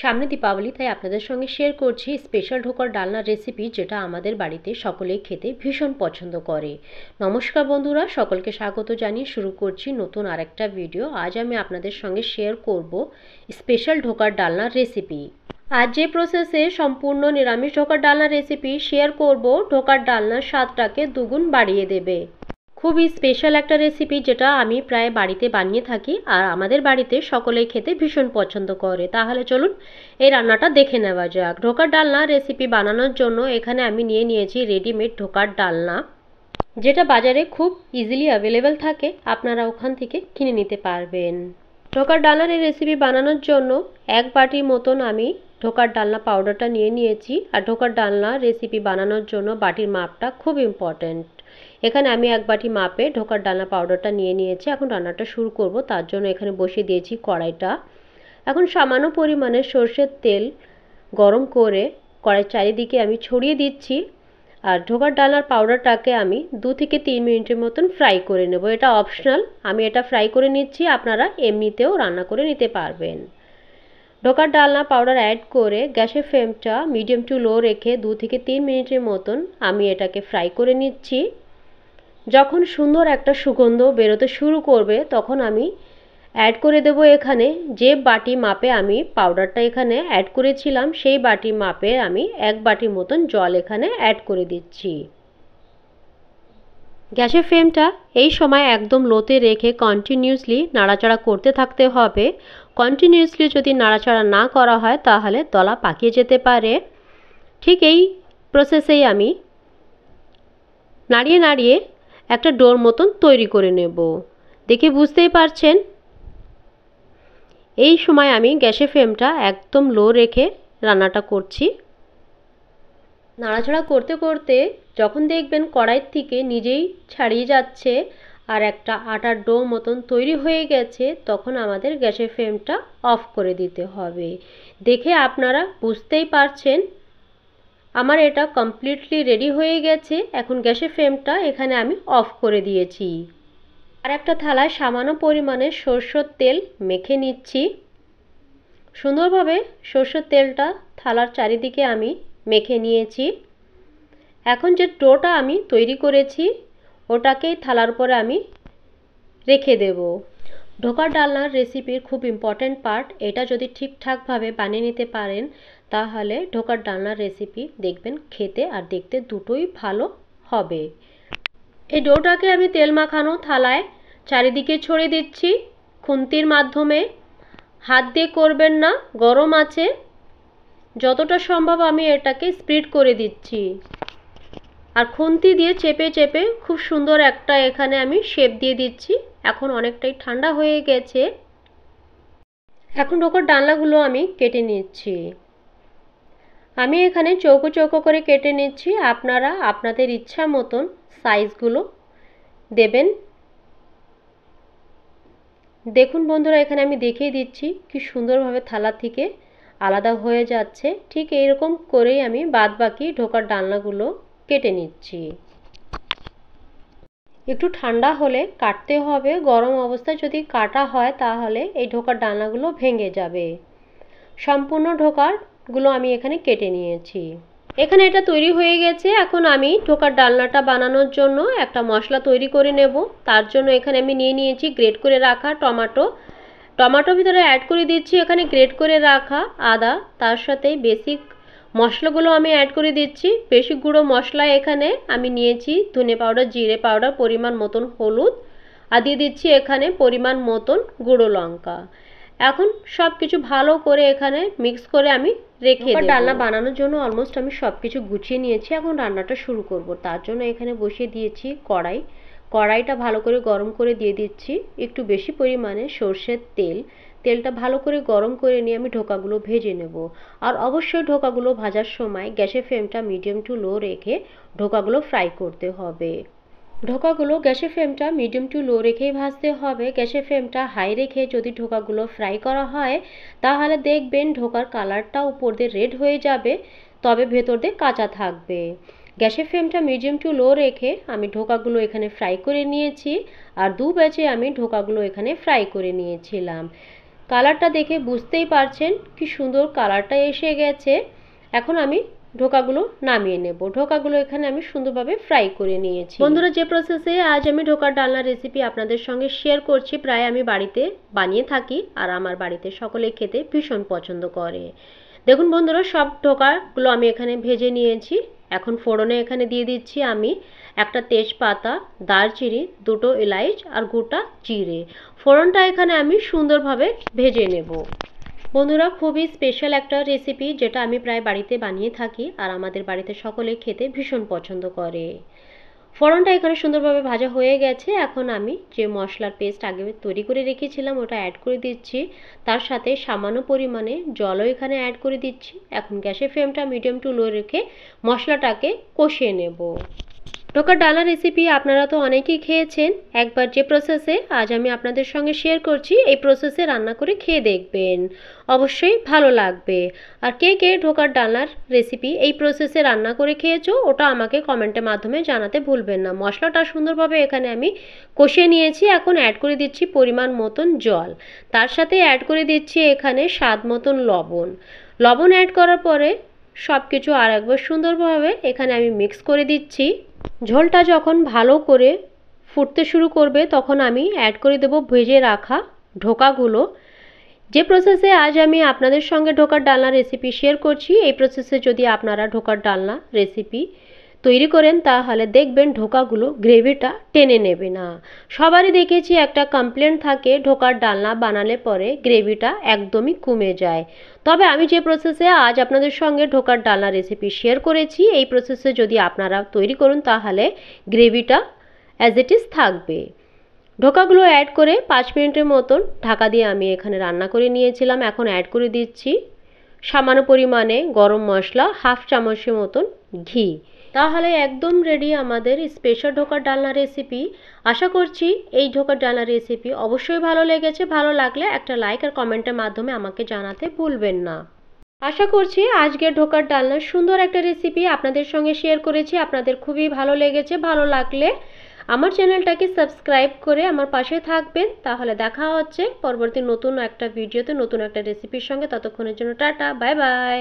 সামনে দীপাবলি, তাই আপনাদের সঙ্গে শেয়ার করছি স্পেশাল ঢোকার ডালনার রেসিপি, যেটা আমাদের বাড়িতে সকলেই খেতে ভীষণ পছন্দ করে। নমস্কার বন্ধুরা, সকলকে স্বাগত জানিয়ে শুরু করছি নতুন আরেকটা ভিডিও। আজ আমি আপনাদের সঙ্গে শেয়ার করব স্পেশাল ঢোকার ডালনার রেসিপি। আজ যে প্রসেসে সম্পূর্ণ নিরামিষ ঢোকার ডালনার রেসিপি শেয়ার করব, ঢোকার ডালনার স্বাদটাকে দুগুণ বাড়িয়ে দেবে। খুবই স্পেশাল একটা রেসিপি, যেটা আমি প্রায় বাড়িতে বানিয়ে থাকি আর আমাদের বাড়িতে সকলেই খেতে ভীষণ পছন্দ করে। তাহলে চলুন এই রান্নাটা দেখে নেওয়া যাক। ঢোকার ডালনা রেসিপি বানানোর জন্য এখানে আমি নিয়ে নিয়েছি রেডিমেড ঢোকার ডালনা, যেটা বাজারে খুব ইজিলি অ্যাভেলেবেল থাকে, আপনারা ওখান থেকে কিনে নিতে পারবেন। ঢোকার ডালনার এই রেসিপি বানানোর জন্য 1 বাটি মতন আমি ঢোকার ডালনা পাউডারটা নিয়ে নিয়েছি। আর ঢোকার ডালনা রেসিপি বানানোর জন্য বাটির মাপটা খুব ইম্পর্ট্যান্ট। এখানে আমি 1 বাটি মাপে ঢোকার ডালনা পাউডারটা নিয়ে নিয়েছি। এখন রান্নাটা শুরু করব, তার জন্য এখানে বসিয়ে দিয়েছি কড়াইটা। এখন সামান্য পরিমাণে সর্ষের তেল গরম করে কড়াইয়ের চারিদিকে আমি ছড়িয়ে দিচ্ছি। আর ঢোকার ডালনার পাউডারটাকে আমি 2 থেকে 3 মিনিটের মতন ফ্রাই করে নেব। এটা অপশনাল, আমি এটা ফ্রাই করে নিচ্ছি, আপনারা এমনিতেও রান্না করে নিতে পারবেন। ঢোকার ডালনা পাউডার অ্যাড করে গ্যাসের ফ্লেমটা মিডিয়াম টু লো রেখে 2 থেকে 3 মিনিটের মতন আমি এটাকে ফ্রাই করে নিচ্ছি। যখন সুন্দর একটা সুগন্ধ বেরোতে শুরু করবে, তখন আমি অ্যাড করে দেব এখানে যে বাটি মাপে আমি পাউডারটা এখানে অ্যাড করেছিলাম, সেই বাটি মাপে আমি 1 বাটির মতন জল এখানে অ্যাড করে দিচ্ছি। গ্যাসের ফ্লেমটা এই সময় একদম লোতে রেখে কন্টিনিউয়াসলি নাড়াচাড়া করতে থাকতে হবে। কন্টিনিউয়াসলি যদি নাড়াচাড়া না করা হয় তাহলে দলা পাকিয়ে যেতে পারে। ঠিক এই প্রসেসেই আমি নাড়িয়ে নাড়িয়ে একটা ডোর মতন তৈরি করে নেব। দেখে বুঝতেই পারছেন, এই সময় আমি গ্যাসের ফ্লেমটা একদম লো রেখে রান্নাটা করছি। নাড়াচাড়া করতে করতে যখন দেখবেন কড়াই থেকে নিজেই ছাড়িয়ে যাচ্ছে আর একটা আটার ডো মতন তৈরি হয়ে গেছে, তখন আমাদের গ্যাসের ফ্লেমটা অফ করে দিতে হবে। দেখে আপনারা বুঝতেই পারছেন আমার এটা কমপ্লিটলি রেডি হয়ে গেছে। এখন গ্যাসের ফ্লেমটা এখানে আমি অফ করে দিয়েছি। আর একটা থালায় সামান্য পরিমাণে সরষের তেল মেখে নিচ্ছি। সুন্দরভাবে সরষের তেলটা থালার চারিদিকে আমি মেখে নিয়েছি। এখন যে ডোটা আমি তৈরি করেছি ওটাকেই থালার উপরে আমি রেখে দেব। ঢোকার ডালনার রেসিপির খুব ইম্পর্ট্যান্ট পার্ট, এটা যদি ঠিকঠাকভাবে বানিয়ে নিতে পারেন তাহলে ঢোকার ডালনার রেসিপি দেখবেন খেতে আর দেখতে দুটোই ভালো হবে। এই ডোটাকে আমি তেল মাখানো থালায় চারিদিকে ছড়িয়ে দিচ্ছি খুন্তির মাধ্যমে। হাত দিয়ে করবেন না, গরম আছে। যতটা সম্ভব আমি এটাকে স্প্রেড করে দিচ্ছি আর খুন্তি দিয়ে চেপে চেপে খুব সুন্দর একটা এখানে আমি শেপ দিয়ে দিচ্ছি। এখন অনেকটাই ঠান্ডা হয়ে গেছে। এখন ঢোকার ডালনাগুলো আমি কেটে নিচ্ছি। আমি এখানে চৌকো চৌকো করে কেটে নিচ্ছি, আপনারা আপনাদের ইচ্ছা মতন সাইজগুলো দেবেন। দেখুন বন্ধুরা, এখানে আমি দেখিয়ে দিচ্ছি কি সুন্দরভাবে থালা থেকে আলাদা হয়ে যাচ্ছে। ঠিক এইরকম করেই আমি বাদবাকি ঢোকার ডালনাগুলো কেটে নিচ্ছি। একটু ঠান্ডা হলে কাটতে হবে, গরম অবস্থায় যদি কাটা হয় তাহলে এই ঢোকার ডালনাগুলো ভেঙে যাবে। সম্পূর্ণ ঢোকারগুলো আমি এখানে কেটে নিয়েছি। এখানে এটা তৈরি হয়ে গেছে। এখন আমি ঢোকার ডালনাটা বানানোর জন্য একটা মশলা তৈরি করে নেব। তার জন্য এখানে আমি নিয়ে নিয়েছি গ্রেট করে রাখা টমেটো ভিতরে অ্যাড করে দিচ্ছি এখানে গ্রেট করে রাখা আদা। তার সাথে বেসিক মশলাগুলো আমি অ্যাড করে দিচ্ছি। বেসিক গুঁড়ো মশলা এখানে আমি নিয়েছি ধনে পাউডার, জিরে পাউডার, পরিমাণ মতন হলুদ, আর দিয়ে দিচ্ছি এখানে পরিমাণ মতন গুঁড়ো লঙ্কা। এখন সব কিছু ভালো করে এখানে মিক্স করে আমি রেখে দেব। ডালনা বানানোর জন্য অলমোস্ট আমি সব কিছু গুছিয়ে নিয়েছি। এখন রান্নাটা শুরু করব। তার জন্য এখানে বসিয়ে দিয়েছি কড়াইটা ভালো করে গরম করে দিয়ে দিচ্ছি একটু বেশি পরিমাণে সর্ষের তেল। তেলটা ভালো করে গরম করে নিয়ে আমি ঢোকাগুলো ভেজে নেব। আর অবশ্যই ঢোকাগুলো ভাজার সময় গ্যাসের ফ্লেমটা মিডিয়াম টু লো রেখে ঢোকাগুলো ফ্রাই করতে হবে। ঢোকাগুলো গ্যাসের ফ্লেমটা মিডিয়াম টু লো রেখেই ভাজতে হবে। গ্যাসের ফ্লেমটা হাই রেখে যদি ঢোকাগুলো ফ্রাই করা হয় তাহলে দেখবেন ঢোকার কালারটা উপর দিয়ে রেড হয়ে যাবে, তবে ভেতর দিয়ে কাঁচা থাকবে। গ্যাসের ফ্লেমটা মিডিয়াম টু লো রেখে আমি ঢোকাগুলো এখানে ফ্রাই করে নিয়েছি। আর 2 ব্যাচে আমি ঢোকাগুলো এখানে ফ্রাই করে নিয়েছিলাম। কালারটা দেখে বুঝতেই পারছেন কি সুন্দর কালারটা এসে গেছে। এখন আমি ঢোকাগুলো নামিয়ে নেব। ঢোকাগুলো এখানে আমি সুন্দরভাবে ফ্রাই করে নিয়েছি। বন্ধুরা, যে প্রসেসে আজ আমি ঢোকার ডালনা রেসিপি আপনাদের সঙ্গে শেয়ার করছি, প্রায় আমি বাড়িতে বানিয়ে থাকি আর আমার বাড়িতে সকলে খেতে ভীষণ পছন্দ করে। দেখুন বন্ধুরা, সব ঢোকাগুলো আমি এখানে ভেজে নিয়েছি। এখন ফোড়নে এখানে দিয়ে দিচ্ছি আমি একটা তেজপাতা, দারচিনি, দুটো এলাচ আর গোটা জিরে। ফোড়নটা এখানে আমি সুন্দরভাবে ভেজে নেব। বন্ধুরা, খুবই স্পেশাল একটা রেসিপি যেটা আমি প্রায় বাড়িতে বানিয়ে থাকি আর আমাদের বাড়িতে সকলে খেতে ভীষণ পছন্দ করে। ফোড়নটা এখানে সুন্দরভাবে ভাজা হয়ে গেছে। এখন আমি যে মশলার পেস্ট আগে তৈরি করে রেখেছিলাম ওটা অ্যাড করে দিচ্ছি। তার সাথে সামান্য পরিমাণে জলও এখানে অ্যাড করে দিচ্ছি। এখন গ্যাসের ফ্লেমটা মিডিয়াম টু লো রেখে মশলাটাকে কষিয়ে নেব। ঢোকার ডালনা রেসিপি আপনারা তো অনেকেই খেয়েছেন। একবার যে প্রসেসে আজ আমি আপনাদের সঙ্গে শেয়ার করছি এই প্রসেসে রান্না করে খেয়ে দেখবেন, অবশ্যই ভালো লাগবে। আর কে কে ঢোকার ডালনার রেসিপি এই প্রসেসে রান্না করে খেয়েছো ওটা আমাকে কমেন্টের মাধ্যমে জানাতে ভুলবেন না। মশলাটা সুন্দরভাবে এখানে আমি কষিয়ে নিয়েছি। এখন অ্যাড করে দিচ্ছি পরিমাণ মতন জল, তার সাথে অ্যাড করে দিচ্ছি এখানে স্বাদ মতন লবণ। লবণ অ্যাড করার পরে সব কিছু আর একবার সুন্দরভাবে এখানে আমি মিক্স করে দিচ্ছি। ঝোলটা যখন ভালো করে ফুটতে শুরু করবে তখন আমি অ্যাড করে দেব ভেজে রাখা ঢোকাগুলো। যে প্রসেসে আজ আমি আপনাদের সঙ্গে ঢোকার ডালনা রেসিপি শেয়ার করছি এই প্রসেসে যদি আপনারা ঢোকার ডালনা রেসিপি তৈরি করেন তাহলে দেখবেন ঢোকাগুলো গ্রেভিটা টেনে নেবে না। সবারই দেখেছি একটা কমপ্লেন থাকে ঢোকার ডালনা বানালে পরে গ্রেভিটা একদমই কমে যায়। তবে আমি যে প্রসেসে আজ আপনাদের সঙ্গে ঢোকার ডালনা রেসিপি শেয়ার করেছি এই প্রসেসে যদি আপনারা তৈরি করুন তাহলে গ্রেভিটা অ্যাজ ইট ইজ থাকবে। ঢোকাগুলো অ্যাড করে 5 মিনিটের মতন ঢাকা দিয়ে আমি এখানে রান্না করে নিয়েছিলাম। এখন অ্যাড করে দিচ্ছি সামান্য পরিমাণে গরম মশলা, হাফ চামচের মতন ঘি। তাহলে একদম রেডি আমাদের স্পেশাল ঢোকার ডালনা রেসিপি। আশা করছি এই ঢোকার ডালনা রেসিপি অবশ্যই ভালো লেগেছে। ভালো লাগলে একটা লাইক আর কমেন্টের মাধ্যমে আমাকে জানাতে ভুলবেন না। আশা করছি আজকের ঢোকার ডালনার সুন্দর একটা রেসিপি আপনাদের সঙ্গে শেয়ার করেছি, আপনাদের খুবই ভালো লেগেছে। ভালো লাগলে আমার চ্যানেলটাকে সাবস্ক্রাইব করে আমার পাশে থাকবেন। তাহলে দেখা হচ্ছে পরবর্তী নতুন একটা ভিডিওতে নতুন একটা রেসিপির সঙ্গে। ততক্ষণের জন্য টাটা, বাই বাই।